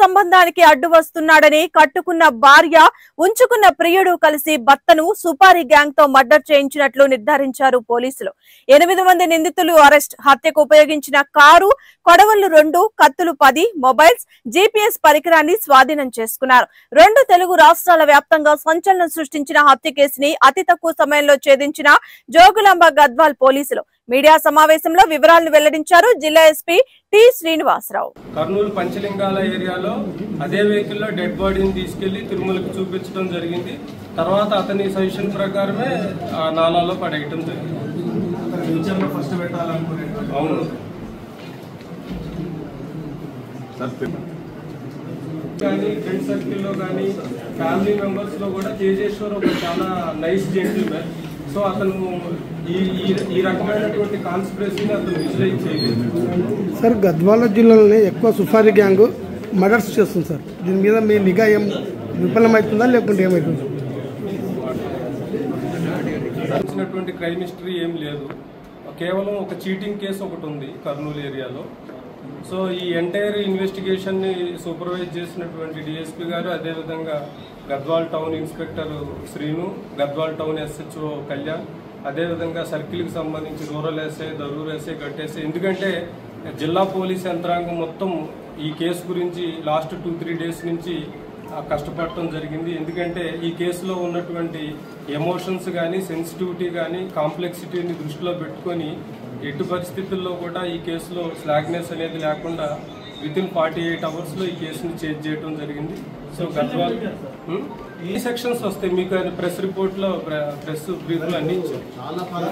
సంబంధానికి అడ్డు వస్తున్నాడని కట్టుకున్న భార్య ఉంచుకున్న ప్రియుడు కలిసి భర్తను సుపారీ గ్యాంగ్ తో మర్డర్ చేయించినట్లు నిర్ధారించారు పోలీసులు. 8 మంది నిందితులు అరెస్ట్. హత్యకు ఉపయోగించిన కారు, కొడవళ్లు 2, కత్తులు 10, మొబైల్స్, GPS పరికరాన్ని స్వాధీనం చేసుకున్నారు. 2 తెలుగు రాష్ట్రాల వ్యాప్తంగా సంచలనం సృష్టించిన హత్య కేసుని అతి తక్కువ సమయంలో ఛేదించిన జోగులాంబ గద్వాల్ పోలీసులు మీడియా సమావేశంలో వివరాలను వెల్లడించారు జిల్లా ఎస్పీ టి శ్రీనివాసరావు. కర్నూలు పంచలింగాల ఏరియాలో అదే వెహికల్ లో డెడ్ బాడీని తీసుకెళ్లి తిరుమలకు చూపించడం జరిగింది. తర్వాత అతని సజెషన్ ప్రకారమే ఆ నాలాలో పడేయటం జరిగింది. అవును, కానీ ఫ్రెండ్ సర్కిల్లో కానీ ఫ్యామిలీ మెంబర్స్ లో కూడా తేజేశ్వర్ ఒక చాలా నైస్ జెంటిల్మెన్. సో అతను ఈ రకమైనటువంటి కాన్స్పిరసీని అతను విజువలైజ్ చేయలేదు. సార్, గద్వాల జిల్లాలోనే ఎక్కువ సుఫారీ గ్యాంగ్ మర్డర్స్ చేస్తుంది సార్. దీని మీద మీ నిఘా ఏం విఫలమవుతుందా లేకుంటే ఏమవుతుంది? వచ్చినటువంటి క్రైమ్ హిస్టరీ ఏం లేదు. కేవలం ఒక చీటింగ్ కేసు ఒకటి ఉంది కర్నూలు ఏరియాలో. సో ఈ ఎంటైర్ ఇన్వెస్టిగేషన్ ని సూపర్వైజ్ చేసినటువంటి డిఎస్పీ గారు, అదేవిధంగా Gadwal town inspector Srinu, Gadwal town SHO Kalyan, అదేవిధంగా సర్కిల్కి సంబంధించి రూరల్ ఎస్ఐ, దరూర్ ఎస్ఐ, గట్టేసై. ఎందుకంటే జిల్లా పోలీస్ యంత్రాంగం మొత్తం ఈ కేసు గురించి లాస్ట్ 2-3 డేస్ నుంచి కష్టపడటం జరిగింది. ఎందుకంటే ఈ కేసులో ఉన్నటువంటి ఎమోషన్స్ కానీ, సెన్సిటివిటీ కానీ, కాంప్లెక్సిటీని దృష్టిలో పెట్టుకొని ఎటు పరిస్థితుల్లో కూడా ఈ కేసులో స్లాగ్నెస్ అనేది లేకుండా వితిన్ 48 hours లో ఈ కేసుని చేంజ్ చేయడం జరిగింది. సో గద్వాల్ ఈ సెక్షన్స్ వస్తాయి మీకు ప్రెస్ రిపోర్ట్ లో, ప్రెస్ బ్రీఫ్ లో అన్ని ఇచ్చారు.